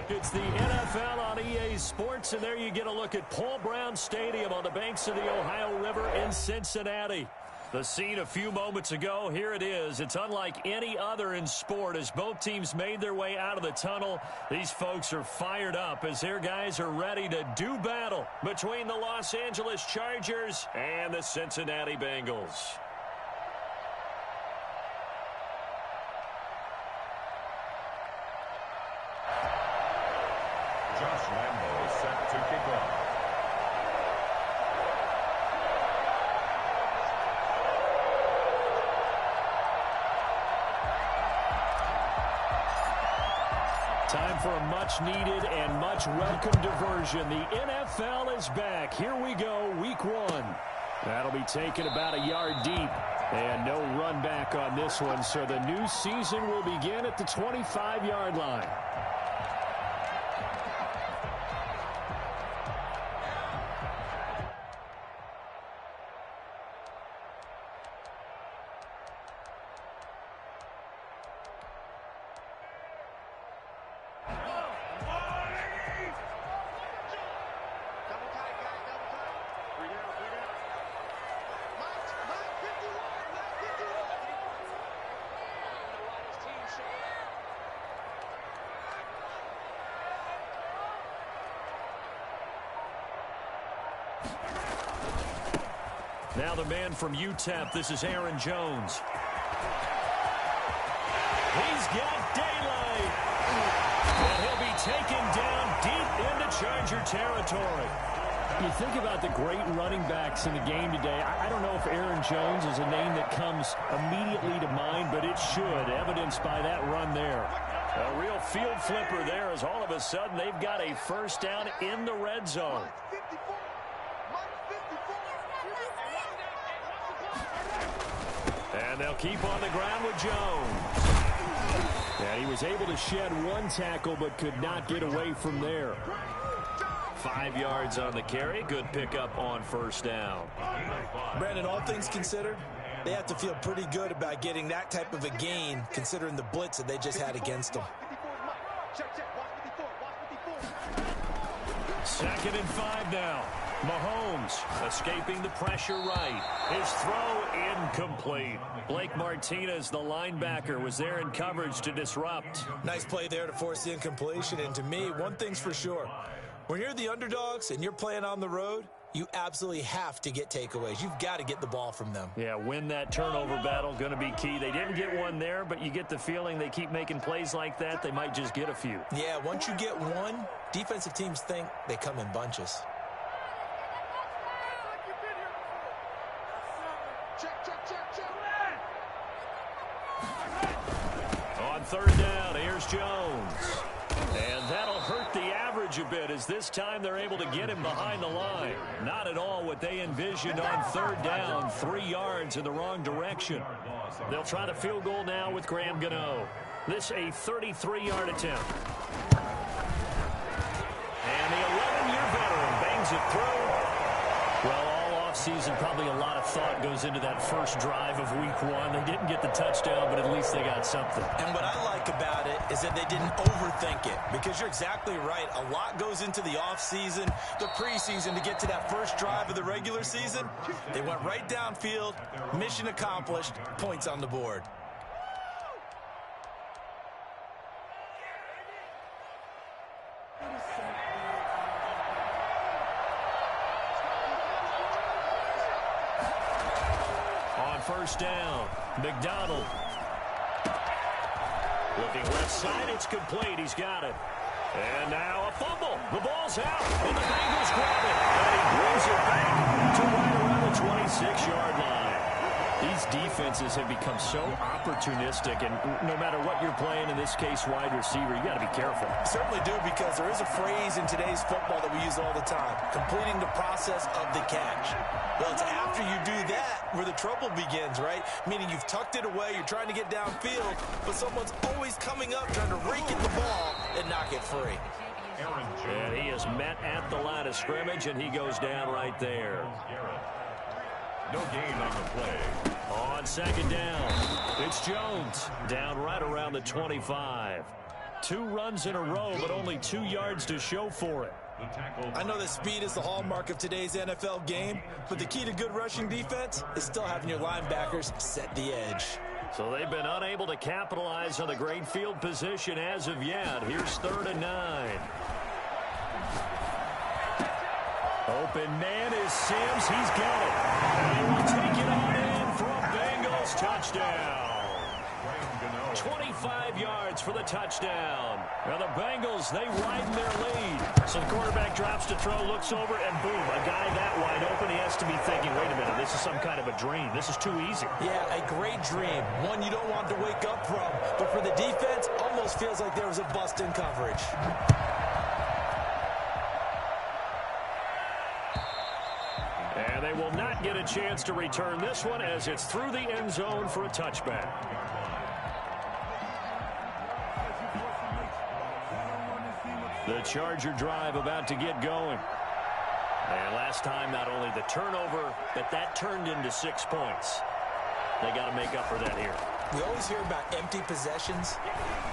It's the NFL on EA Sports, and there you get a look at Paul Brown Stadium on the banks of the Ohio River in Cincinnati. The scene a few moments ago, here it is. It's unlike any other in sport as both teams made their way out of the tunnel. These folks are fired up as their guys are ready to do battle between the Los Angeles Chargers and the Cincinnati Bengals. Set to kick off. Time for a much-needed and much-welcome diversion. The NFL is back. Here we go, week one. That'll be taken about a yard deep. And no run back on this one, so the new season will begin at the 25-yard line. Now the man from UTEP, this is Aaron Jones. He's got daylight. And he'll be taken down deep into Charger territory. You think about the great running backs in the game today. I don't know if Aaron Jones is a name that comes immediately to mind, but it should, evidenced by that run there. A real field flipper there as all of a sudden they've got a first down in the red zone. And they'll keep on the ground with Jones. And he was able to shed one tackle but could not get away from there. 5 yards on the carry. Good pickup on first down. Brandon, all things considered, they have to feel pretty good about getting that type of a gain considering the blitz that they just had against them. 2nd and 5 now. Mahomes escaping the pressure right. His throw incomplete. Blake Martinez, the linebacker, was there in coverage to disrupt. Nice play there to force the incompletion. And to me, one thing's for sure. When you're the underdogs and you're playing on the road, you absolutely have to get takeaways. You've got to get the ball from them. Yeah, win that turnover battle, going to be key. They didn't get one there, but you get the feeling they keep making plays like that, they might just get a few. Yeah, once you get one, defensive teams think they come in bunches. On 3rd down, here's Jones. And that'll hurt the average a bit as this time they're able to get him behind the line. Not at all what they envisioned on 3rd down, 3 yards in the wrong direction. They'll try the field goal now with Graham Gano. This a 33-yard attempt. And the 11-year veteran bangs it through. Well, all offseason, probably a lot of thought goes into that first drive of week one. They didn't get the touchdown, but at least they got something. And what I like about it is that they didn't overthink it, because you're exactly right. A lot goes into the offseason, the preseason to get to that first drive of the regular season. They went right downfield, mission accomplished, points on the board. First down, McDonald. Looking left side, it's complete. He's got it. And now a fumble. The ball's out, and the Bengals grab it. And he brings it back to right around the 26-yard line. These defenses have become so opportunistic, and no matter what you're playing, in this case, wide receiver, you got to be careful. Certainly do, because there is a phrase in today's football that we use all the time, completing the process of the catch. Well, it's after you do that where the trouble begins, right? Meaning you've tucked it away, you're trying to get downfield, but someone's always coming up trying to rake at the ball and knock it free. And he is met at the line of scrimmage, and he goes down right there. No gain on the play. On 2nd down, it's Jones down right around the 25. 2 runs in a row, but only 2 yards to show for it. I know that speed is the hallmark of today's NFL game, but the key to good rushing defense is still having your linebackers set the edge. So they've been unable to capitalize on the great field position as of yet. Here's 3rd and 9. Open man is Sims. He's got it. And he will take it on in for a Bengals touchdown. 25 yards for the touchdown. Now the Bengals, they widen their lead. So the quarterback drops to throw, looks over, and boom, a guy that wide open. He has to be thinking, wait a minute, this is some kind of a dream. This is too easy. Yeah, a great dream. One you don't want to wake up from. But for the defense, almost feels like there was a bust in coverage. And they will not get a chance to return this one as it's through the end zone for a touchback. The Charger drive about to get going. And last time, not only the turnover, but that turned into 6 points. They got to make up for that here. We always hear about empty possessions,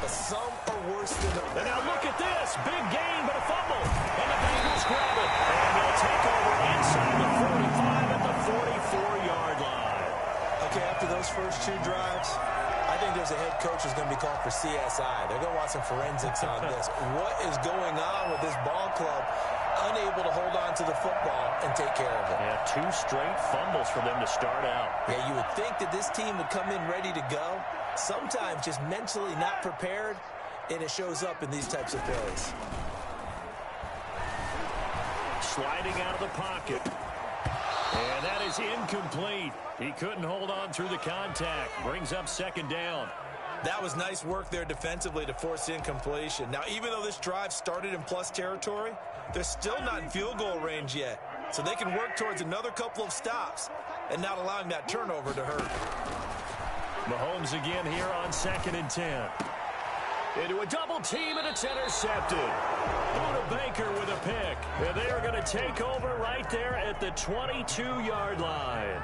but some are worse than others. And now look at this. Big gain, but a fumble. And the Bengals grab it. And they'll take over inside the 45 at the 44-yard line. Okay, after those first 2 drives, I think there's a head coach who's going to be called for CSI. They're going to want some forensics on this. What is going on with this ball club? Unable to hold on to the football and take care of it. Yeah, 2 straight fumbles for them to start out. Yeah, you would think that this team would come in ready to go. Sometimes just mentally not prepared, and it shows up in these types of plays. Sliding out of the pocket. And that is incomplete. He couldn't hold on through the contact. Brings up 2nd down. That was nice work there defensively to force incompletion. Now, even though this drive started in plus territory, they're still not in field goal range yet. So they can work towards another couple of stops and not allowing that turnover to hurt. Mahomes again here on 2nd and 10. Into a double team, and it's intercepted. Buda Baker with a pick. And they are going to take over right there at the 22-yard line.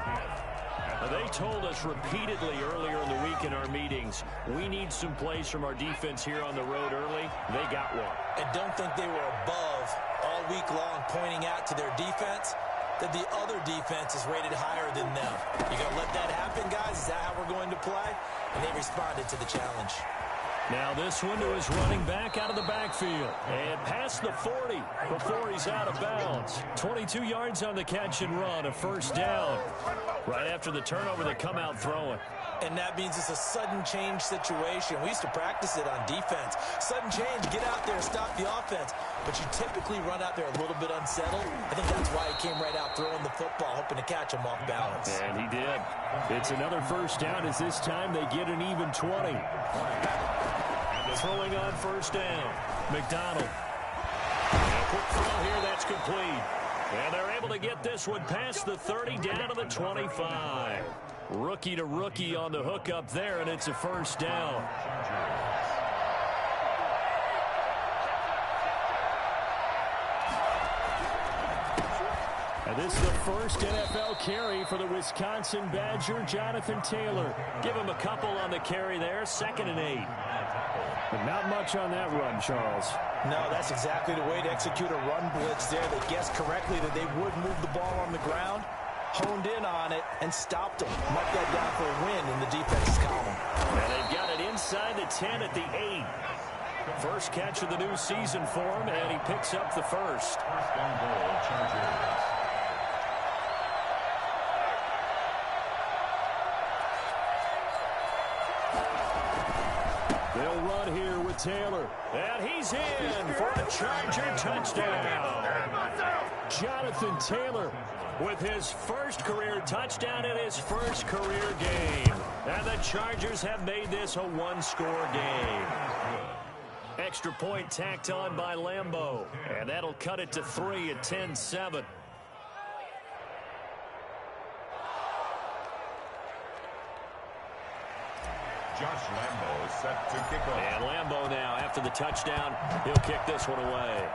They told us repeatedly earlier in the week in our meetings, we need some plays from our defense here on the road early. They got one. And don't think they were above all week long pointing out to their defense that the other defense is rated higher than them. You going to let that happen, guys? Is that how we're going to play? And they responded to the challenge. Now this one to his running back out of the backfield. And past the 40 before he's out of bounds. 22 yards on the catch and run, a 1st down. Right after the turnover, they come out throwing. And that means it's a sudden change situation. We used to practice it on defense. Sudden change, get out there, stop the offense. But you typically run out there a little bit unsettled. I think that's why he came right out throwing the football, hoping to catch him off balance. And he did. It's another 1st down as this time they get an even 20. Throwing on 1st down. McDonald. And a quick throw here, that's complete. And they're able to get this one past the 30 down to the 25. Rookie to rookie on the hook up there, and it's a 1st down. And this is the first NFL carry for the Wisconsin Badger, Jonathan Taylor. Give him a couple on the carry there, 2nd and 8. But not much on that run, Charles. No, that's exactly the way to execute a run blitz there. They guessed correctly that they would move the ball on the ground, honed in on it, and stopped them. Mark that down for a win in the defense's column. And they've got it inside the 10 at the 8. First catch of the new season for him, and he picks up the 1st. They'll run here with Taylor. And he's in for a Charger touchdown. Jonathan Taylor with his 1st career touchdown in his 1st career game. And the Chargers have made this a 1-score game. Extra point tacked on by Lambeau. And that'll cut it to 3 at 10-7. Josh Lambeau is set to kick off. And Lambeau now, after the touchdown, he'll kick this one away.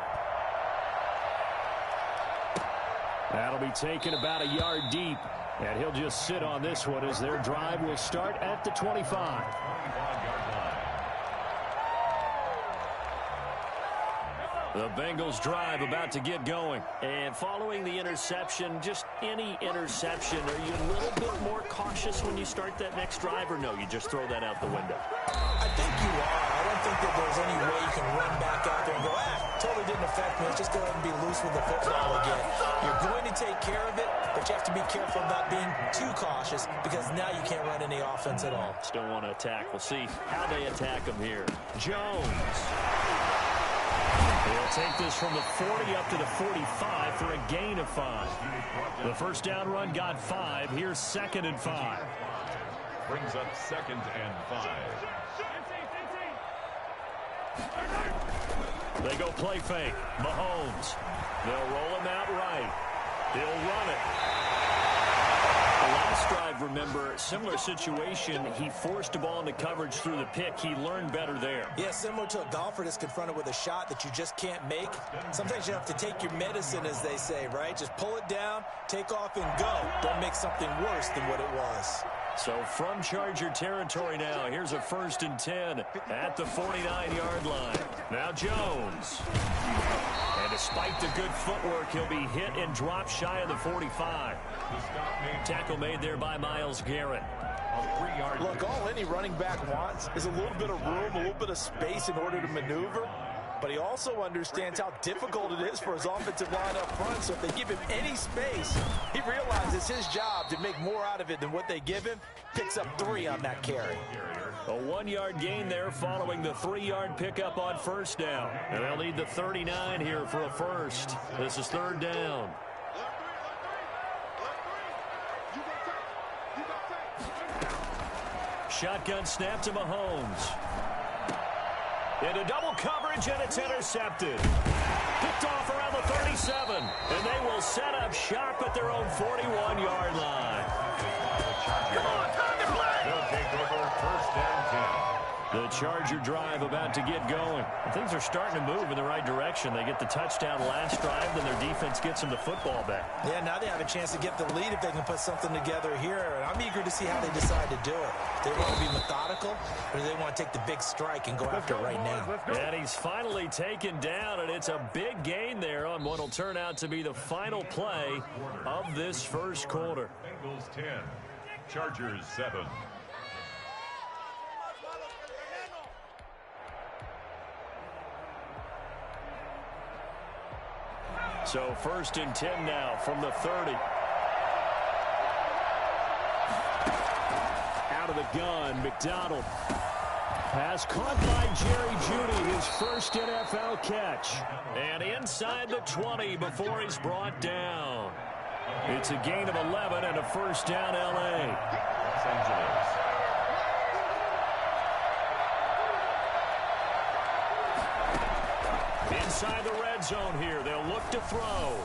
That'll be taken about a yard deep. And he'll just sit on this one as their drive will start at the 25. The Bengals drive about to get going. And following the interception, just any interception, are you a little bit more cautious when you start that next drive, or no, you just throw that out the window? I think you are. I don't think that there's any way you can run back out there and go, totally didn't affect me. Let's just go ahead and be loose with the football again. You're going to take care of it, but you have to be careful about being too cautious because now you can't run any offense at all. Still want to attack. We'll see how they attack him here. Jones. He'll take this from the 40 up to the 45 for a gain of 5. The first down run got 5. Here's 2nd and 5. Brings up 2nd and 5. They go play fake. Mahomes. They'll roll him out right. He'll run it. The last drive, remember, similar situation. He forced a ball into coverage through the pick. He learned better there. Yeah, similar to a golfer that's confronted with a shot that you just can't make. Sometimes you have to take your medicine, as they say, right? Just pull it down, take off, and go. Don't make something worse than what it was. So from Charger territory now, here's a 1st and 10 at the 49-yard line. Now Jones. And despite the good footwork, he'll be hit and dropped shy of the 45. Tackle made there by Myles Garrett. Look, all any running back wants is a little bit of room, a little bit of space in order to maneuver. But he also understands how difficult it is for his offensive line up front. So if they give him any space, he realizes his job to make more out of it than what they give him. Picks up 3 on that carry. A 1-yard gain there following the 3-yard pickup on 1st down. And they'll need the 39 here for a first. This is 3rd down. Shotgun snap to Mahomes. Into double coverage, and it's intercepted. Picked off around the 37. And they will set up shop at their own 41-yard line. Come on, time to play! They'll take over 1st and 10. The Charger drive about to get going. And things are starting to move in the right direction. They get the touchdown last drive, then their defense gets them the football back. Yeah, now they have a chance to get the lead if they can put something together here. And I'm eager to see how they decide to do it. Do they want to be methodical, or do they want to take the big strike and go after it right now? And he's finally taken down, and it's a big gain there on what will turn out to be the final play of this first quarter. Bengals 10, Chargers 7. So 1st and 10 now from the 30. Out of the gun, McDonald. Pass caught by Jerry Jeudy, his first NFL catch. And inside the 20 before he's brought down. It's a gain of 11 and a 1st down L.A. Los Angeles. Inside the red zone here. They'll look to throw.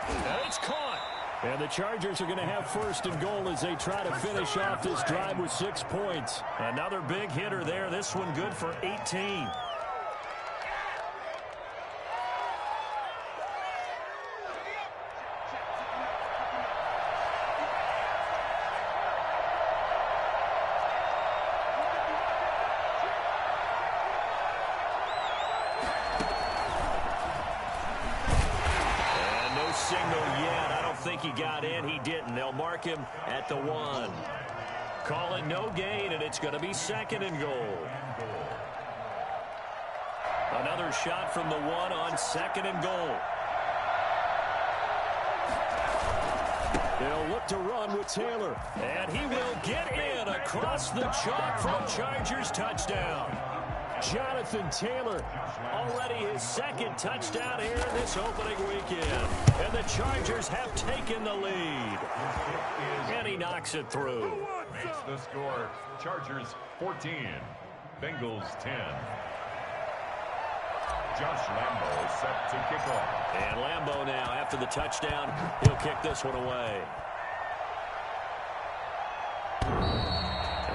And it's caught. And the Chargers are going to have 1st and goal as they try to finish off this drive with 6 points. Another big hitter there. This one good for 18. He got in. He didn't. They'll mark him at the 1. Call it no gain, and it's going to be 2nd and goal. Another shot from the 1 on 2nd and goal. They'll look to run with Taylor. And he will get in across the chalk from Chargers touchdown. Jonathan Taylor, already his 2nd touchdown here in this opening weekend. And the Chargers have taken the lead. And he knocks it through. Makes the score. Chargers 14, Bengals 10. Josh Lambo set to kick off. And Lambo now, after the touchdown, he'll kick this one away.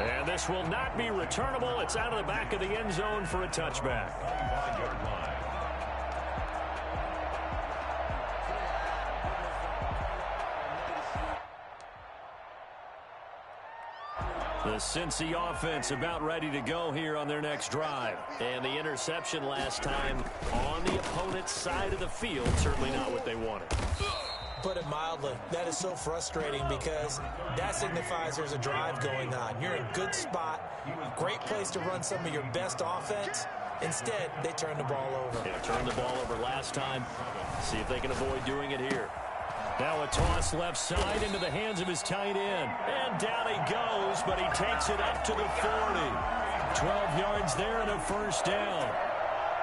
And this will not be returnable. It's out of the back of the end zone for a touchback. The Cincy offense about ready to go here on their next drive. And the interception last time on the opponent's side of the field, certainly not what they wanted. Put it mildly, that is so frustrating because that signifies there's a drive going on. You're in a good spot, great place to run some of your best offense. Instead, they turn the ball over. Yeah, turned the ball over last time. See if they can avoid doing it here. Now a toss left side into the hands of his tight end. And down he goes, but he takes it up to the 40. 12 yards there and a first down.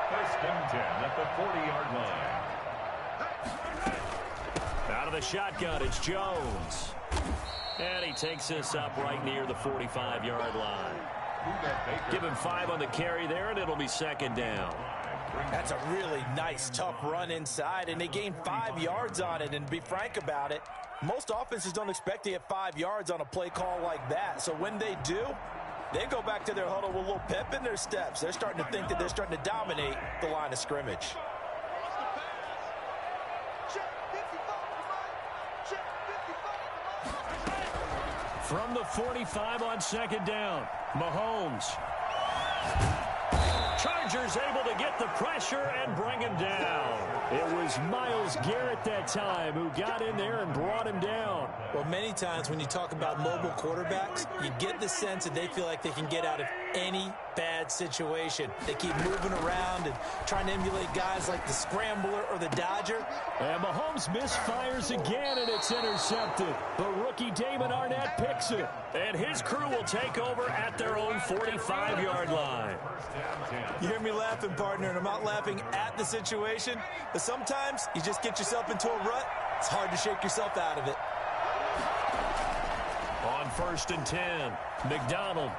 First and 10 at the 40-yard line. Out of the shotgun, it's Jones. And he takes this up right near the 45-yard line. Give him 5 on the carry there, and it'll be second down. That's a really nice, tough run inside, and they gained 5 yards on it. And to be frank about it, most offenses don't expect to get 5 yards on a play call like that. So when they do, they go back to their huddle with a little pep in their steps. They're starting to think that they're starting to dominate the line of scrimmage. From the 45 on second down, Mahomes. Chargers able to get the pressure and bring him down. It was Myles Garrett that time who got in there and brought him down. Well, many times when you talk about mobile quarterbacks, you get the sense that they feel like they can get out of any bad situation. They keep moving around and trying to emulate guys like the Scrambler or the Dodger. And Mahomes misfires again, and it's intercepted. The rookie Damon Arnett picks it. And his crew will take over at their own 45-yard line. You hear me laughing, partner, and I'm not laughing at the situation, but sometimes you just get yourself into a rut. It's hard to shake yourself out of it. On first and 10, McDonald.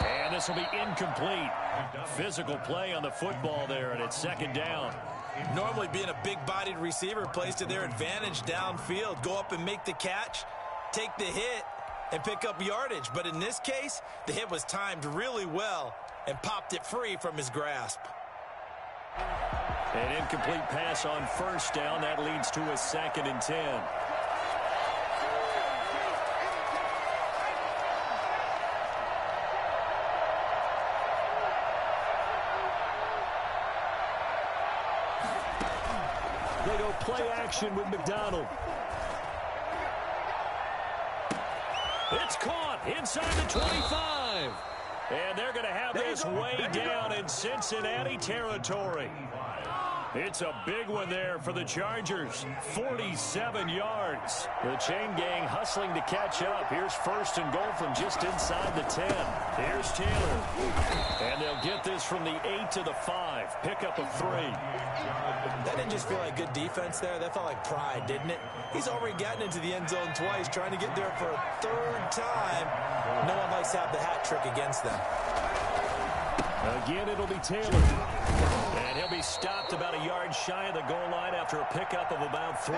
And this will be incomplete. Physical play on the football there, and it's second down. Normally being a big-bodied receiver plays to their advantage downfield. Go up and make the catch, take the hit, and pick up yardage. But in this case, the hit was timed really well and popped it free from his grasp. An incomplete pass on first down. That leads to a second and 10. They go play action with McDonald. It's caught inside the 25. And they're going to have this way down in Cincinnati territory. It's a big one there for the Chargers. 47 yards. The chain gang hustling to catch up. Here's first and goal from just inside the 10. Here's Taylor. And they'll get this from the 8 to the 5. Pickup of 3. That didn't just feel like good defense there. That felt like pride, didn't it? He's already gotten into the end zone twice, trying to get there for a third time. No one likes to have the hat trick against them. Again, it'll be Taylor. And he'll be stopped about a yard shy of the goal line after a pickup of about 3.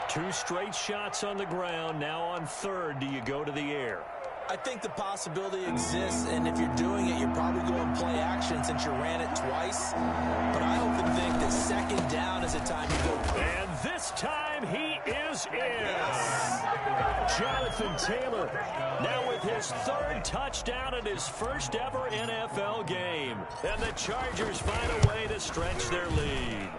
2 straight shots on the ground. Now on third, do you go to the air? I think the possibility exists, and if you're doing it, you're probably going to play action since you ran it twice. But I often think that second down is a time you go. And this time he is in. Jonathan Taylor now with his 3rd touchdown in his first ever NFL game. And the Chargers find a way to stretch their lead.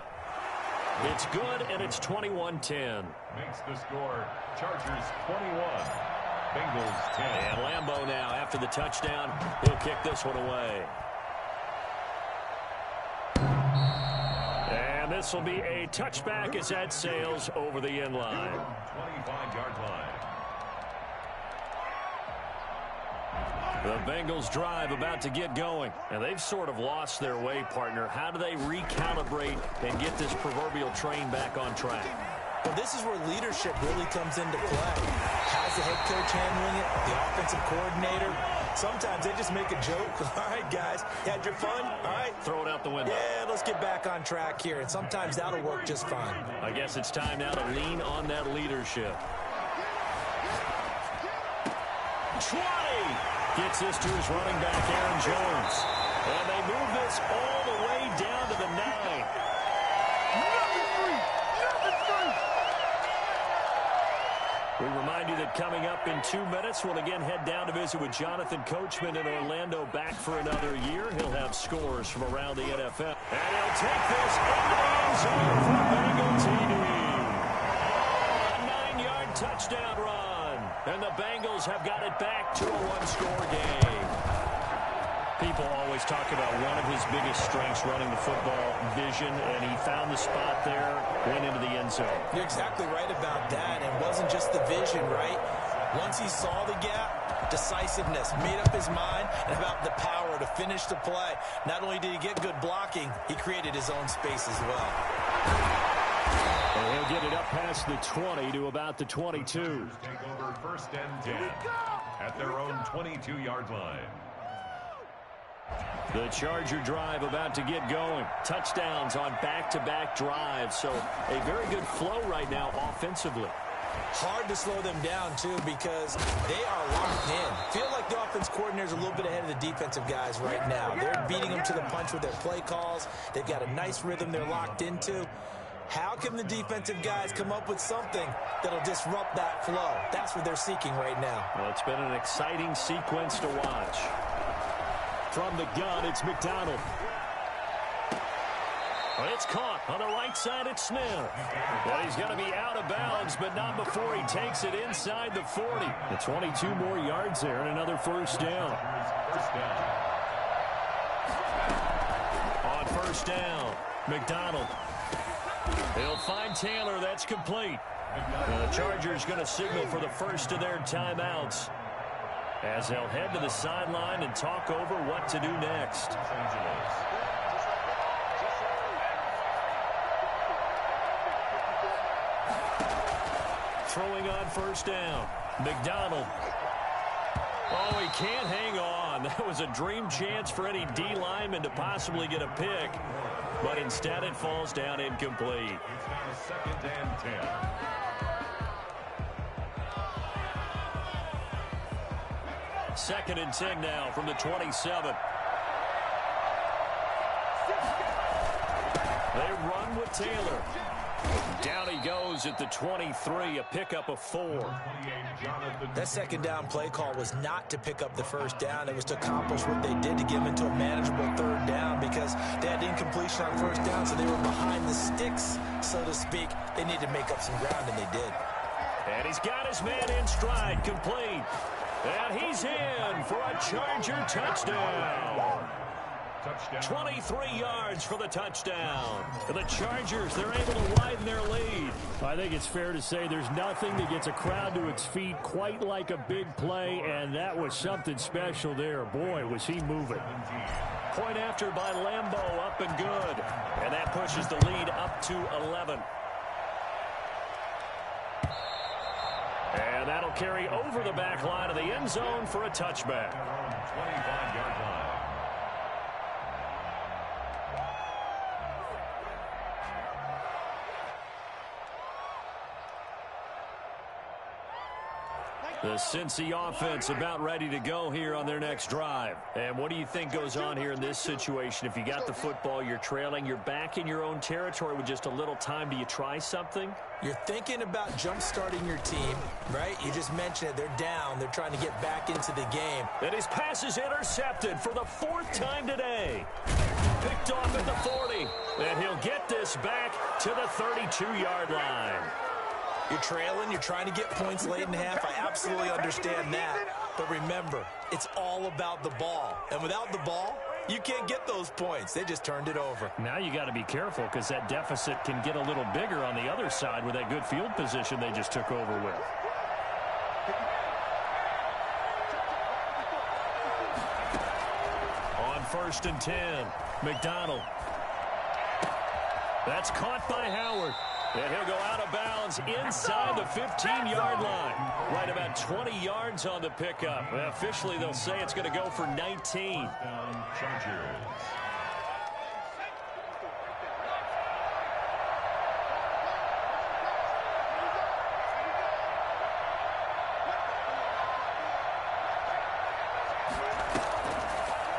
It's good, and it's 21-10. Makes the score Chargers 21. Bengals 10. And Lambeau now, after the touchdown, he'll kick this one away. And this will be a touchback as that sails over the end line. 25-yard line. The Bengals drive about to get going. And they've sort of lost their way, partner. How do they recalibrate and get this proverbial train back on track? Well, this is where leadership really comes into play. How's the head coach handling it? The offensive coordinator? Sometimes they just make a joke. All right, guys, you had your fun? All right. Throw it out the window. Yeah, let's get back on track here. And sometimes that'll work just fine. I guess it's time now to lean on that leadership. 20! Gets this to his running back, Aaron Jones. And they move this all the way down to the 9. We remind you that But coming up in 2 minutes, we'll again head down to visit with Jonathan Coachman in Orlando, back for another year. He'll have scores from around the NFL. And he'll take this into the end zone for Bengal TD. A 9-yard touchdown run. And the Bengals have got it back to a one-score game. People always talk about one of his biggest strengths running the football, vision, and he found the spot there, went into the end zone. You're exactly right about that. It wasn't just the vision, right? Once he saw the gap, decisiveness, made up his mind, and about the power to finish the play. Not only did he get good blocking, he created his own space as well. And he'll get it up past the 20 to about the 22. Take over 1st and 10 at their own 22-yard line. The Charger drive about to get going. Touchdowns on back-to-back drives. So a very good flow right now offensively. Hard to slow them down, too, because they are locked in. Feel like the offense coordinator's a little bit ahead of the defensive guys right now. They're beating them to the punch with their play calls. They've got a nice rhythm they're locked into. How can the defensive guys come up with something that'll disrupt that flow? That's what they're seeking right now. Well, it's been an exciting sequence to watch. From the gun, it's McDonald. It's caught on the right side. It's Snell. Well, he's going to be out of bounds, but not before he takes it inside the 40. The 22 more yards there and another first down. On first down, McDonald. He'll find Taylor. That's complete. The Chargers going to signal for the first of their timeouts, as they'll head to the sideline and talk over what to do next. Throwing on first down, McDonald. Oh, he can't hang on. That was a dream chance for any D lineman to possibly get a pick, but instead it falls down incomplete. It's now 2nd and 10. Second and 10 now from the 27. They run with Taylor. Down he goes at the 23, a pickup of 4. That second down play call was not to pick up the first down. It was to accomplish what they did to get them into a manageable third down, because they had incompletion on first down, so they were behind the sticks, so to speak. They needed to make up some ground, and they did. And he's got his man in stride, complete. And he's in for a Charger touchdown. 23 yards for the touchdown. The Chargers, they're able to widen their lead. I think it's fair to say there's nothing that gets a crowd to its feet quite like a big play, and that was something special there. Boy, was he moving. Point after by Lambeau, up and good. And that pushes the lead up to 11. And that'll carry over the back line of the end zone for a touchback. 25-yard line. The Cincy offense about ready to go here on their next drive. And what do you think goes on here in this situation? If you got the football, you're trailing, you're back in your own territory with just a little time. Do you try something? You're thinking about jump-starting your team, right? You just mentioned it. They're down. They're trying to get back into the game. And his pass is intercepted for the 4th time today. Picked off at the 40. And he'll get this back to the 32-yard line. You're trailing. You're trying to get points late in half. I absolutely understand that. But remember, it's all about the ball. And without the ball, you can't get those points. They just turned it over. Now you got to be careful, because that deficit can get a little bigger on the other side with that good field position they just took over with. On 1st and 10, McDonald. That's caught by Howard. And he'll go out of bounds inside the 15-yard line. Right about 20 yards on the pickup. Officially, they'll say it's going to go for 19. Chargers.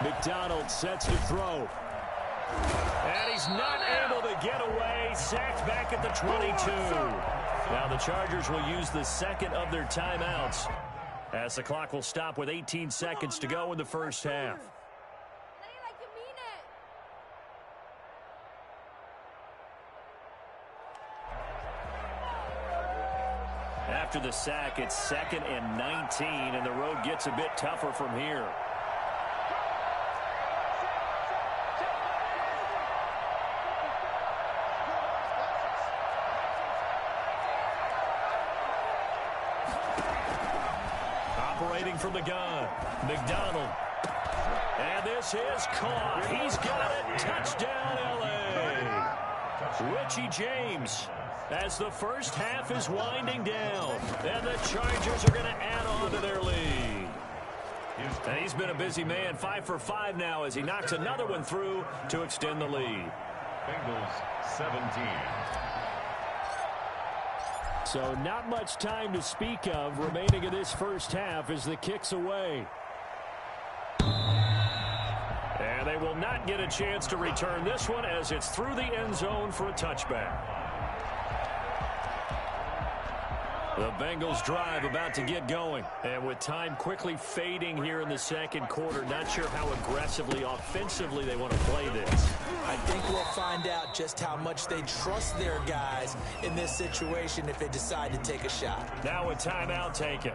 McDonald sets to throw. And he's not able to get away. Sacked back at the 22. Now the Chargers will use the second of their timeouts as the clock will stop with 18 seconds to go in the first half. After the sack, it's 2nd and 19, and the road gets a bit tougher from here. Operating from the gun, McDonald. And this is caught. He's got it. Touchdown, L.A. Richie James. As the first half is winding down, and the Chargers are going to add on to their lead. And he's been a busy man, 5 for 5 now as he knocks another one through to extend the lead. Bengals 17. So not much time to speak of remaining in this first half as the kick's away. And they will not get a chance to return this one as it's through the end zone for a touchback. The Bengals drive about to get going. And with time quickly fading here in the second quarter, not sure how aggressively, offensively they want to play this. I think we'll find out just how much they trust their guys in this situation if they decide to take a shot. Now a timeout taken.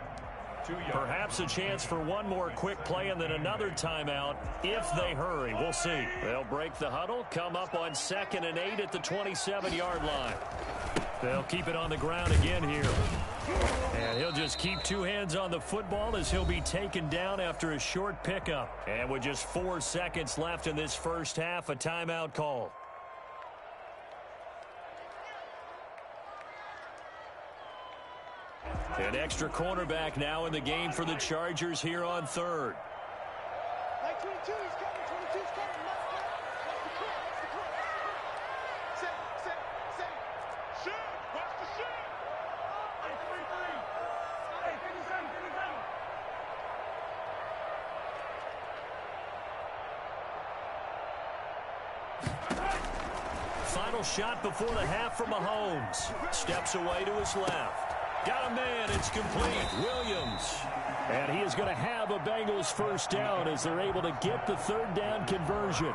Perhaps a chance for one more quick play and then another timeout if they hurry. We'll see. They'll break the huddle, come up on 2nd and 8 at the 27-yard line. They'll keep it on the ground again here. And he'll just keep two hands on the football as he'll be taken down after a short pickup. And with just 4 seconds left in this first half, a timeout call. An extra cornerback now in the game for the Chargers here on 3rd. Final shot before the half for Mahomes. Steps away to his left. Got a man, it's complete. Williams. And he is going to have a Bengals first down as they're able to get the 3rd down conversion.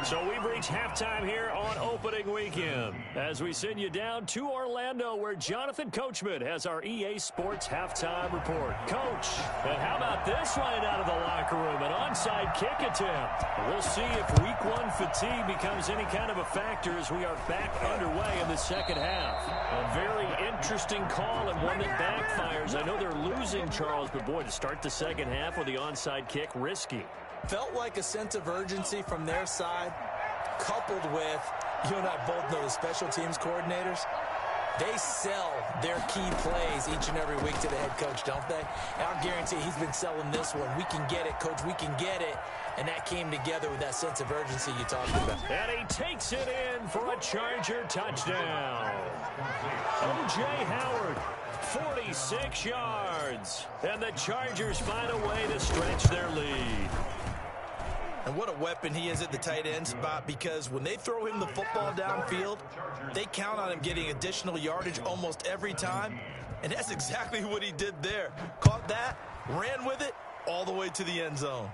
So we've reached halftime here on opening weekend as we send you down to Orlando where Jonathan Coachman has our EA Sports halftime report. Coach, and how about this right out of the locker room? An onside kick attempt. We'll see if week 1 fatigue becomes any kind of a factor as we are back underway in the second half. A very interesting call and one that backfires. I know they're losing, Charles, but boy, to start the second half with the onside kick, risky. Felt like a sense of urgency from their side, coupled with, you and I both know the special teams coordinators, they sell their key plays each and every week to the head coach, don't they? And I'll guarantee he's been selling this one. We can get it, coach, we can get it. And that came together with that sense of urgency you talked about. And he takes it in for a Charger touchdown. O.J. Howard, 46 yards. And the Chargers find a way to stretch their lead. And what a weapon he is at the tight end spot, because when they throw him the football downfield, they count on him getting additional yardage almost every time. And that's exactly what he did there. Caught that, ran with it, all the way to the end zone.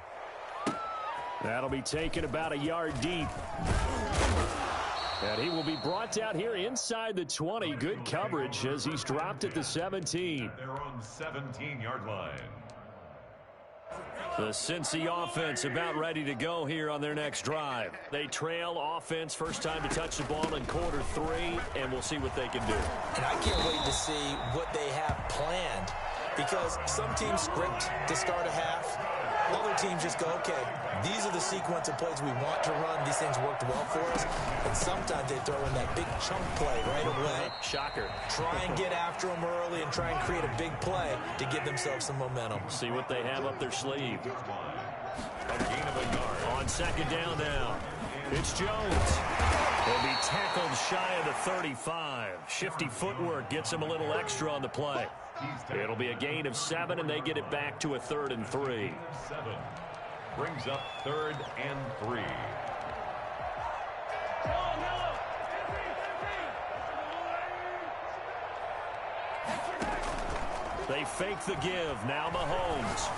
That'll be taken about a yard deep. And he will be brought down here inside the 20. Good coverage as he's dropped at the 17. Their own 17-yard line. The Cincy offense about ready to go here on their next drive. They trail offense, first time to touch the ball in quarter 3, and we'll see what they can do. And I can't wait to see what they have planned, because some teams script to start a half. Other teams just go, okay, these are the sequence of plays we want to run. These things worked well for us. And sometimes they throw in that big chunk play right away. Shocker. Try and get after them early and try and create a big play to give themselves some momentum. See what they have up their sleeve. A gain of a yard. On second down now, it's Jones. He'll be tackled shy of the 35. Shifty footwork gets him a little extra on the play. It'll be a gain of 7, and they get it back to a 3rd and 3. 7 brings up 3rd and 3. They fake the give. Now Mahomes.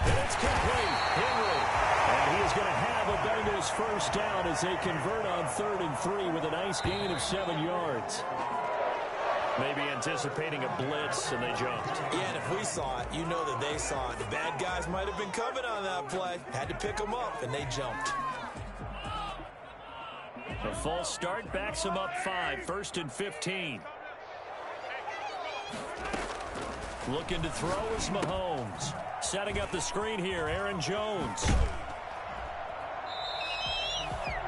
And it's complete. Henry. And he is going to have a Bengals first down as they convert on 3rd and 3 with a nice gain of 7 yards. Maybe anticipating a blitz, and they jumped. Yeah, and if we saw it, you know that they saw it. The bad guys might have been coming on that play. Had to pick them up, and they jumped. A false start backs him up 5. 1st and 15. Looking to throw is Mahomes. Setting up the screen here, Aaron Jones.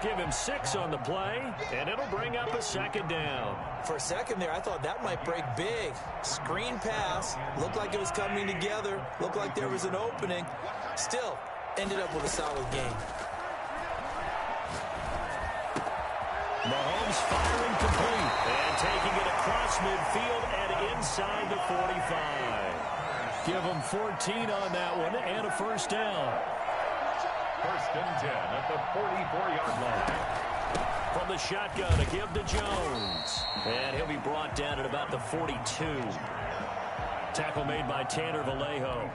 Give him 6 on the play, and it'll bring up a 2nd down. For a second there, I thought that might break big. Screen pass. Looked like it was coming together. Looked like there was an opening. Still, ended up with a solid game. Mahomes firing complete. And taking it across midfield and inside the 45. Give him 14 on that one and a first down. 1st and 10 at the 44-yard line. From the shotgun, a give to Jones. And he'll be brought down at about the 42. Tackle made by Tanner Vallejo.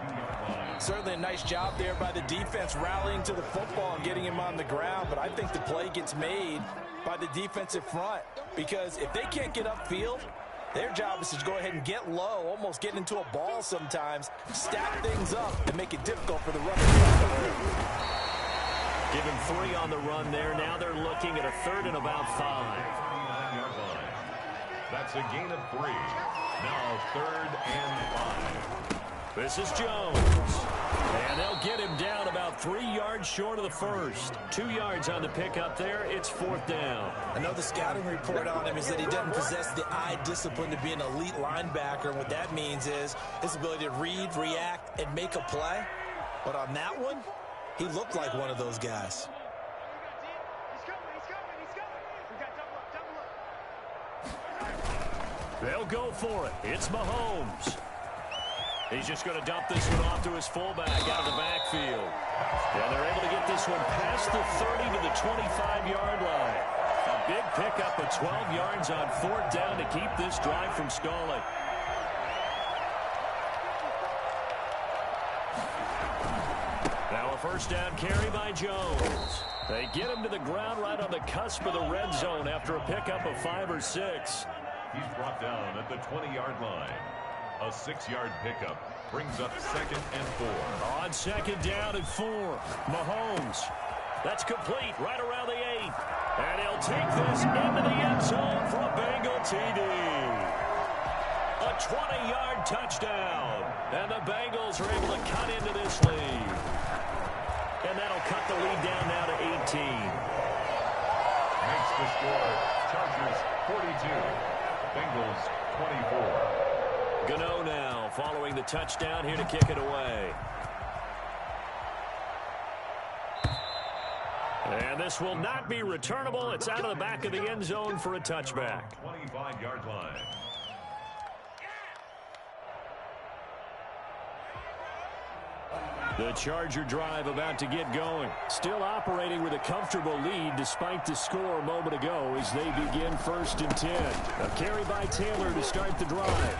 Certainly a nice job there by the defense rallying to the football and getting him on the ground. But I think the play gets made by the defensive front. Because if they can't get upfield, their job is to go ahead and get low, almost get into a ball sometimes, stack things up, and make it difficult for the runner. Give him 3 on the run there. Now they're looking at a 3rd and about 5. That's a gain of 3. Now 3rd and 5. This is Jones. And they'll get him down about 3 yards short of the first. 2 yards on the pickup there. It's 4th down. I know the scouting report on him is that he doesn't possess the eye discipline to be an elite linebacker. And what that means is his ability to read, react, and make a play. But on that one, he looked like one of those guys. They'll go for it. It's Mahomes. He's just going to dump this one off to his fullback out of the backfield. And they're able to get this one past the 30 to the 25-yard line. A big pickup of 12 yards on 4th down to keep this drive from stalling. Now a first down carry by Jones. They get him to the ground right on the cusp of the red zone after a pickup of 5 or 6. He's brought down at the 20-yard line. A 6-yard pickup brings up 2nd and 4. On 2nd down and 4. Mahomes. That's complete right around the 8. And he'll take this into the end zone for a Bengal TD. A 20-yard touchdown. And the Bengals are able to cut into this lead. And that'll cut the lead down now to 18. Makes the score Chargers 42. Bengals 24. Gano now following the touchdown here to kick it away. And this will not be returnable. It's out of the back of the end zone for a touchback. 25-yard line. The Charger drive about to get going. Still operating with a comfortable lead despite the score a moment ago as they begin 1st and 10. A carry by Taylor to start the drive.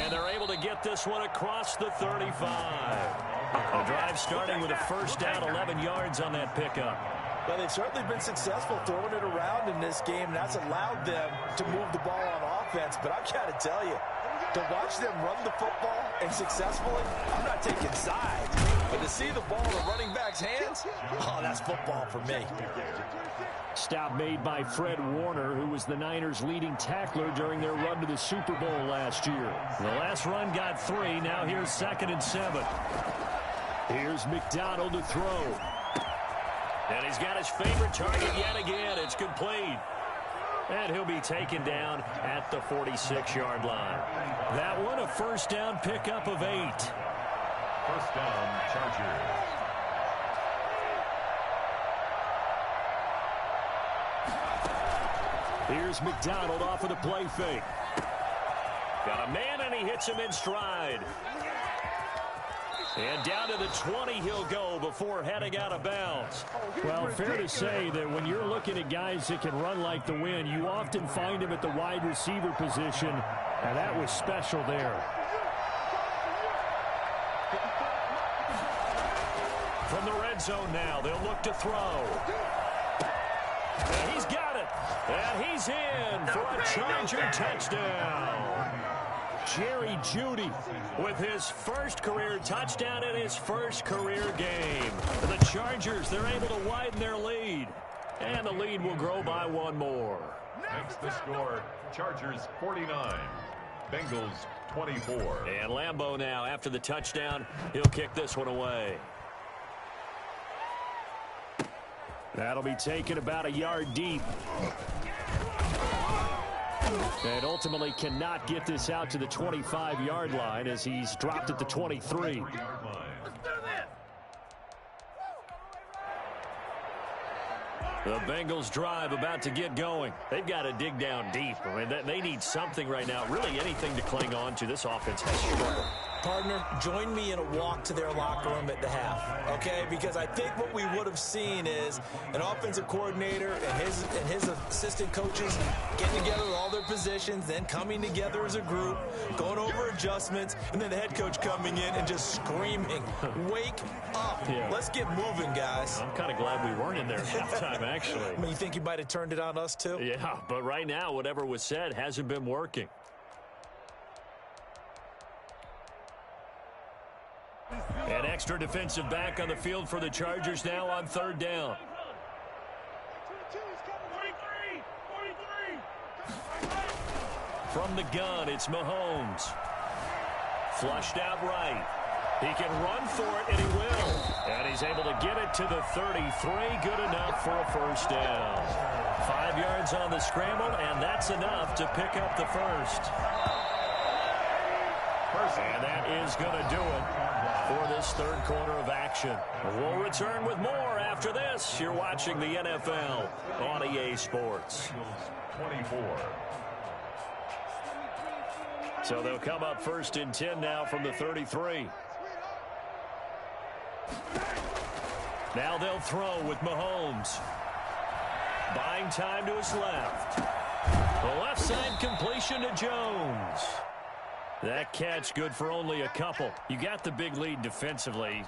And they're able to get this one across the 35. The drive starting with a first down, 11 yards on that pickup. Well, they've certainly been successful throwing it around in this game, and that's allowed them to move the ball on offense. But I've got to tell you, to watch them run the football and successfully, I'm not taking sides, but to see the ball in the running back's hands, oh, that's football for me. Stop made by Fred Warner, who was the Niners' leading tackler during their run to the Super Bowl last year. The last run got 3. Now here's 2nd and 7. Here's McDonald to throw. And he's got his favorite target yet again. It's complete. And he'll be taken down at the 46-yard line. That one a first down pickup of 8. First down, Chargers. Here's McDonald off of the play fake. Got a man, and he hits him in stride. And down to the 20 he'll go before heading out of bounds. Well, fair to say that when you're looking at guys that can run like the wind, you often find him at the wide receiver position. And that was special there. From the red zone now, they'll look to throw. And he's got it. And he's in for a Charger touchdown. Jerry Jeudy with his first career touchdown in his first career game. The Chargers, they're able to widen their lead. And the lead will grow by one more. Next the score, Chargers 49, Bengals 24. And Lambeau now, after the touchdown, he'll kick this one away. That'll be taken about a yard deep. And ultimately cannot get this out to the 25-yard line as he's dropped at the 23. The Bengals drive about to get going. They've got to dig down deep. I mean, they need something right now, really anything to cling on to. This offense has struggled. Partner, join me in a walk to their locker room at the half, okay? Because I think what we would have seen is an offensive coordinator and his assistant coaches getting together with all their positions, then coming together as a group, going over adjustments, and then the head coach coming in and just screaming, wake up. Yeah. Let's get moving, guys. I'm kind of glad we weren't in there at halftime, actually. I mean, you think you might have turned it on us, too? Yeah, but right now, whatever was said hasn't been working. An extra defensive back on the field for the Chargers now on third down. From the gun, it's Mahomes. Flushed out right. He can run for it, and he will. And he's able to get it to the 33. Good enough for a first down. 5 yards on the scramble, and that's enough to pick up the first. And that is going to do it for this third quarter of action. We'll return with more after this. You're watching the NFL on EA Sports. 24. So they'll come up first and 10 now from the 33. Now they'll throw with Mahomes. Buying time to his left. The left side completion to Jones. That catch good for only a couple. You got the big lead defensively.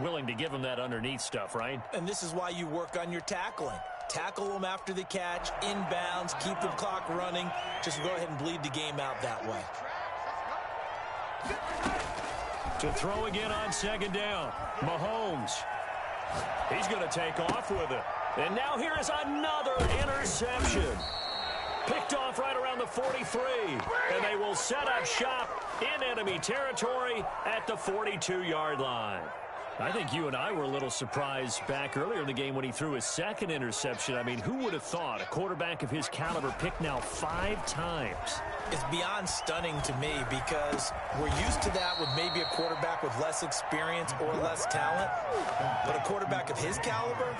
Willing to give him that underneath stuff, right? And this is why you work on your tackling. Tackle them after the catch, inbounds, keep the clock running. Just go ahead and bleed the game out that way. To throw again on second down. Mahomes. He's going to take off with it. And now here is another interception. Picked off right around the 43. And they will set up shop in enemy territory at the 42-yard line. I think you and I were a little surprised back earlier in the game when he threw his second interception. I mean, who would have thought a quarterback of his caliber picked now 5 times? It's beyond stunning to me because we're used to that with maybe a quarterback with less experience or less talent. But a quarterback of his caliber,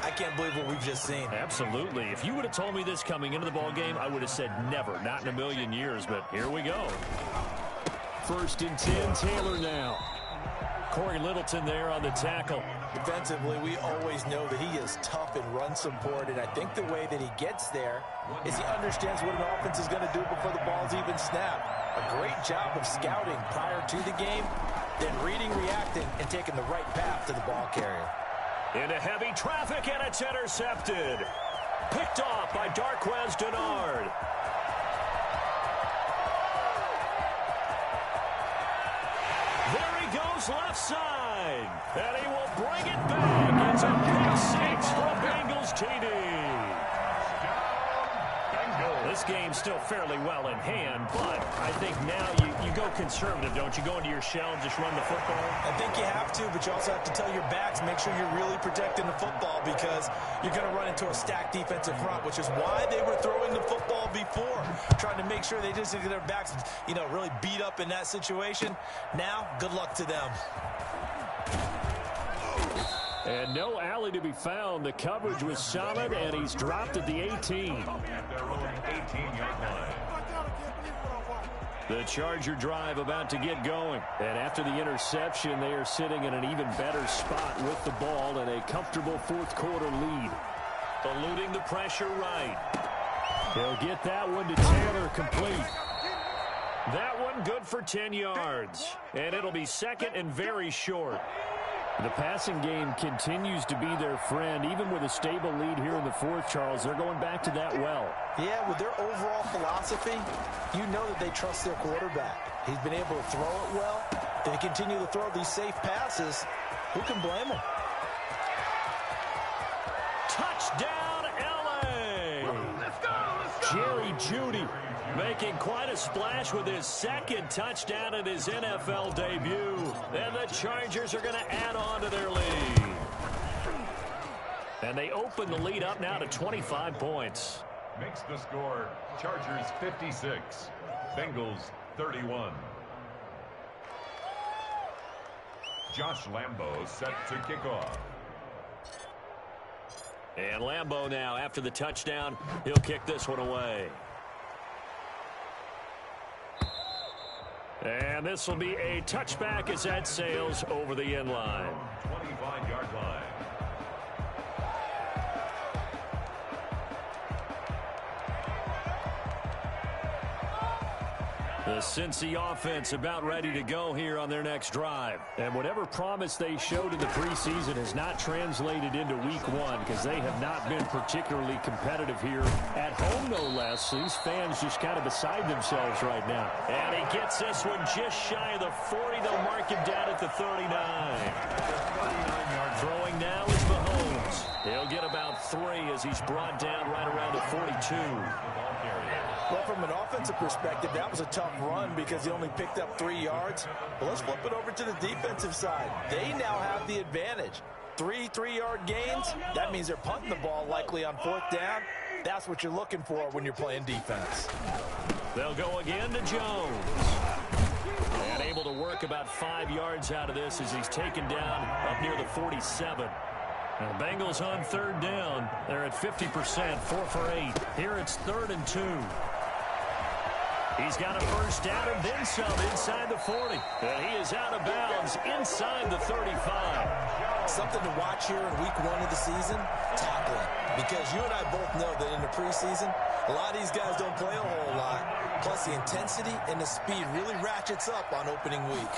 I can't believe what we've just seen. Absolutely. If you would have told me this coming into the ball game, I would have said never, not in a million years. But here we go. First and 10, Taylor now. Corey Littleton there on the tackle. Defensively, we always know that he is tough in run support, and I think the way that he gets there is he understands what an offense is going to do before the ball's even snapped. A great job of scouting prior to the game, then reading, reacting, and taking the right path to the ball carrier. Into heavy traffic, and it's intercepted. Picked off by Darqueze Dennard. Left side, and he will bring it back. It's a pick 6 for Bengals TD. This game's still fairly well in hand, but I think now you go conservative, don't you? Go into your shell and just run the football? I think you have to, but you also have to tell your backs, make sure you're really protecting the football because you're going to run into a stacked defensive front, which is why they were throwing the football before, trying to make sure they just get their backs, really beat up in that situation. Now, good luck to them. And no alley to be found. The coverage was solid, and he's dropped at the 18. The Charger drive about to get going. And after the interception, they are sitting in an even better spot with the ball and a comfortable fourth quarter lead. Eluding the pressure right. He'll get that one to Taylor complete. That one good for 10 yards. And it'll be second and very short. The passing game continues to be their friend. Even with a stable lead here in the fourth, Charles, they're going back to that well. Yeah, with their overall philosophy, you know that they trust their quarterback. He's been able to throw it well. If they continue to throw these safe passes, who can blame them? Touchdown, L.A. Let's go. Jerry Jeudy making quite a splash with his second touchdown in his NFL debut. And the Chargers are going to add on to their lead. And they open the lead up now to 25 points. Makes the score Chargers 56, Bengals 31. Josh Lambo set to kick off. And Lambo now, after the touchdown, he'll kick this one away. And this will be a touchback as that sails over the end line. 25-yard line. The Cincy offense about ready to go here on their next drive. And whatever promise they showed in the preseason has not translated into week one because they have not been particularly competitive here at home, no less. These fans just kind of beside themselves right now. And he gets this one just shy of the 40. They'll mark him down at the 39. Throwing now is Mahomes. He'll get about 3 as he's brought down right around the 42. Well, from an offensive perspective, that was a tough run because he only picked up 3 yards. But let's flip it over to the defensive side. They now have the advantage. 3 3-yard gains. That means they're punting the ball likely on 4th down. That's what you're looking for when you're playing defense. They'll go again to Jones. And able to work about 5 yards out of this as he's taken down up near the 47. Now, the Bengals on 3rd down. They're at 50%, 4 for 8. Here it's 3rd and 2. He's got a first down and then some inside the 40. And he is out of bounds inside the 35. Something to watch here in week 1 of the season, tackling. Because you and I both know that in the preseason, a lot of these guys don't play a whole lot. Plus the intensity and the speed really ratchets up on opening week.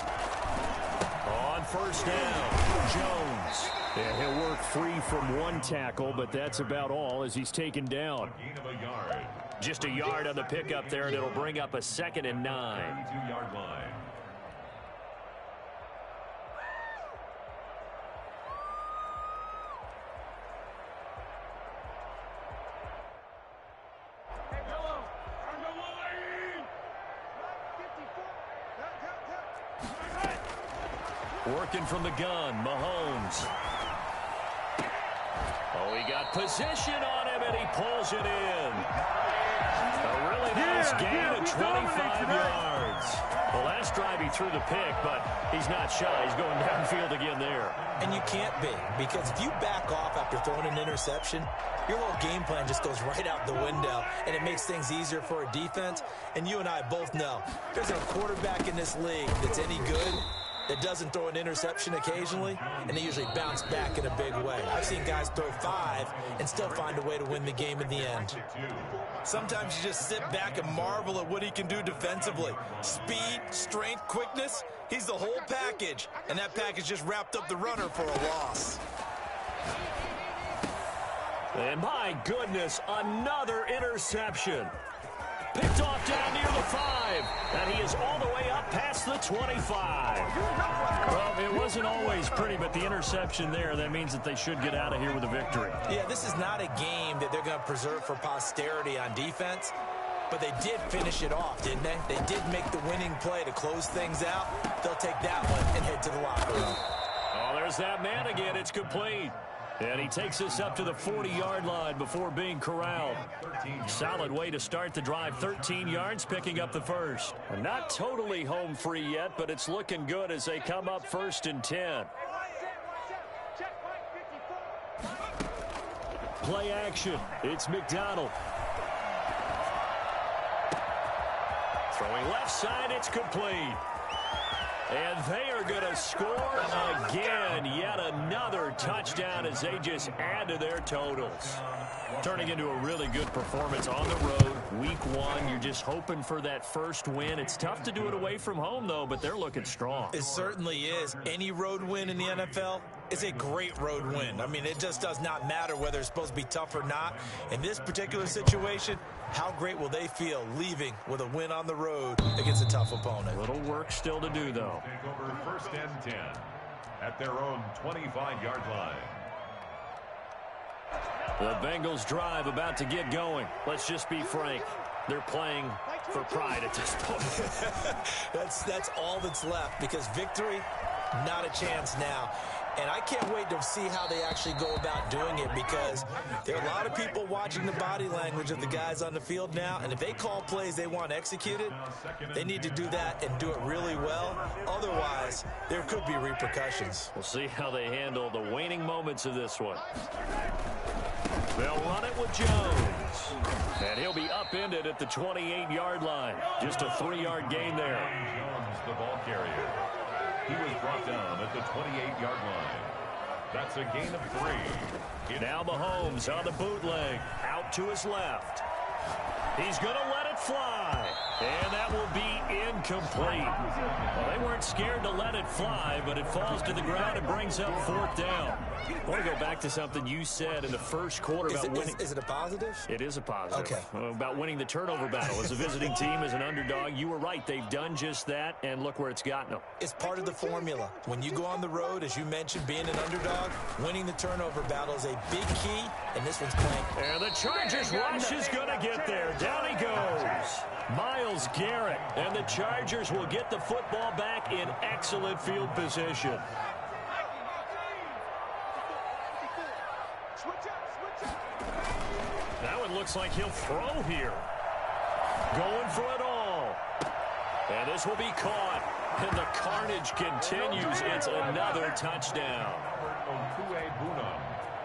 On first down, Jones. Yeah, he'll work free from 1 tackle, but that's about all as he's taken down. Gain of a yard. Just a yard on the pickup there, and it'll bring up a 2nd and 9. 32-yard line. Working from the gun, Mahomes. Oh, he got position on him, and he pulls it in. A really nice gain of 25 yards. The last drive he threw the pick, but he's not shy. He's going downfield again there. And you can't be, because if you back off after throwing an interception, your whole game plan just goes right out the window, and it makes things easier for a defense. And you and I both know there's a quarterback in this league that's any good that doesn't throw an interception occasionally, and they usually bounce back in a big way. I've seen guys throw 5 and still find a way to win the game in the end. Sometimes you just sit back and marvel at what he can do defensively. Speed, strength, quickness, he's the whole package, and that package just wrapped up the runner for a loss. And my goodness, another interception. Picked off down near the 5. And he is all the way up past the 25. Well, it wasn't always pretty, but the interception there, that means that they should get out of here with a victory. Yeah, this is not a game that they're going to preserve for posterity on defense, but they did finish it off, didn't they? They did make the winning play to close things out. They'll take that one and head to the locker room. Oh, there's that man again. It's complete. And he takes us up to the 40-yard line before being corralled. Solid way to start the drive. 13 yards, picking up the first. Not totally home free yet, but it's looking good as they come up 1st and 10. Play action. It's McDonald. Throwing left side, it's complete. And they are going to score again. Yet another touchdown as they just add to their totals. Turning into a really good performance on the road. Week 1, you're just hoping for that first win. It's tough to do it away from home, though, but they're looking strong. It certainly is. Any road win in the NFL is a great road win. I mean, it just does not matter whether it's supposed to be tough or not. In this particular situation, how great will they feel leaving with a win on the road against a tough opponent? Little work still to do, though. Take over 1st and 10 at their own 25-yard line. The Bengals drive about to get going. Let's just be frank. They're playing for pride at this point. That's all that's left, because victory, not a chance now. And I can't wait to see how they actually go about doing it, because there are a lot of people watching the body language of the guys on the field now, and if they call plays they want executed, they need to do that and do it really well. Otherwise, there could be repercussions. We'll see how they handle the waning moments of this one. They'll run it with Jones. And he'll be upended at the 28-yard line. Just a 3-yard gain there. Jones, the ball carrier. He was brought down at the 28-yard line. That's a gain of 3. Now Mahomes on the bootleg. Out to his left. He's going to let it fly. And that will be incomplete. Well, they weren't scared to let it fly, but it falls to the ground and brings up 4th down. I want to go back to something you said in the first quarter about winning. Is it a positive? It is a positive. Okay. About winning the turnover battle. As a visiting team, as an underdog, you were right. They've done just that, and look where it's gotten them. It's part of the formula. When you go on the road, as you mentioned, being an underdog, winning the turnover battle is a big key, and this one's playing. And the Chargers rush is going to get there. Down he goes. Myles Garrett. And the Chargers will get the football back in excellent field position. Now it looks like he'll throw here. Going for it all. And this will be caught. And the carnage continues. It's another touchdown.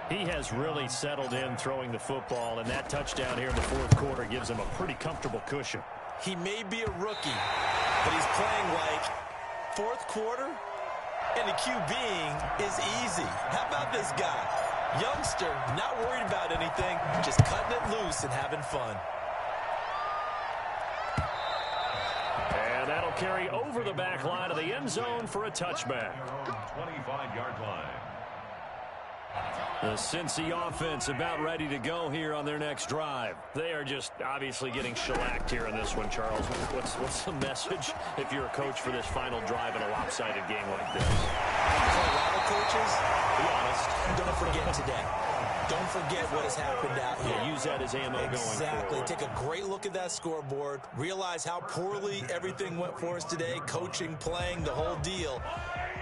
He has really settled in throwing the football, and that touchdown here in the 4th quarter gives him a pretty comfortable cushion. He may be a rookie, but he's playing like 4th quarter, and the QBing is easy. How about this guy? Youngster, not worried about anything, just cutting it loose and having fun. And that'll carry over the back line of the end zone for a touchback. 25-yard line. The Cincy offense about ready to go here on their next drive. They are just obviously getting shellacked here in this one, Charles. What's the message if you're a coach for this final drive in a lopsided game like this? For a lot of coaches, be honest, don't forget today. Don't forget what has happened out here. Yeah, use that as ammo going forward. Exactly. Take a great look at that scoreboard. Realize how poorly everything went for us today. Coaching, playing, the whole deal.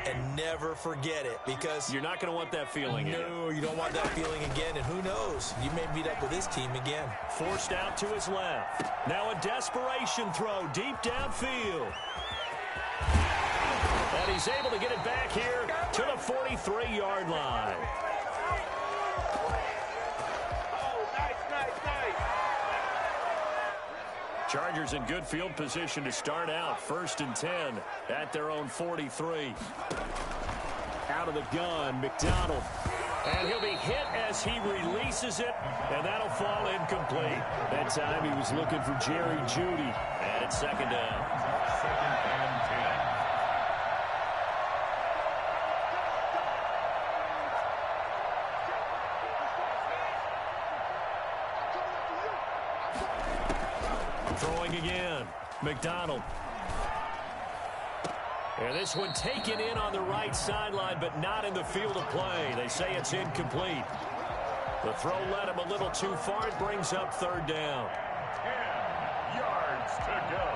And never forget it, because you're not going to want that feeling again. No, you don't want that feeling again. And who knows? You may meet up with this team again. Forced out to his left. Now a desperation throw deep downfield. And he's able to get it back here to the 43-yard line. Chargers in good field position to start out. 1st and 10 at their own 43. Out of the gun, McDonald. And he'll be hit as he releases it, and that'll fall incomplete. That time he was looking for Jerry Jeudy. And it's 2nd down. 2nd and 10. Throwing again. McDonald. And this one taken in on the right sideline, but not in the field of play. They say it's incomplete. The throw led him a little too far. It brings up 3rd down. 10 yards to go.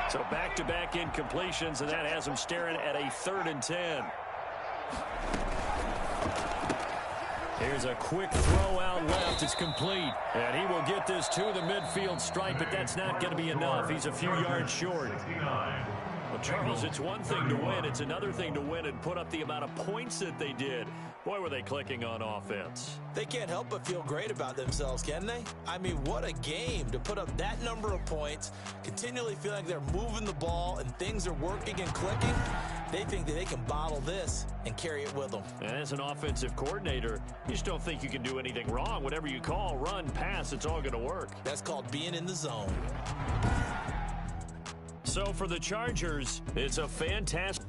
So back-to-back incompletions, and that has him staring at a 3rd and 10. Here's a quick throw out left. It's complete. And he will get this to the midfield stripe, but that's not going to be enough. He's a few yards short. Well, Charles, it's one thing to win. It's another thing to win and put up the amount of points that they did. Boy, were they clicking on offense. They can't help but feel great about themselves, can they? I mean, what a game to put up that number of points, continually feel like they're moving the ball and things are working and clicking. They think that they can bottle this and carry it with them. And as an offensive coordinator, you just don't think you can do anything wrong. Whatever you call, run, pass, it's all going to work. That's called being in the zone. So for the Chargers, it's a fantastic...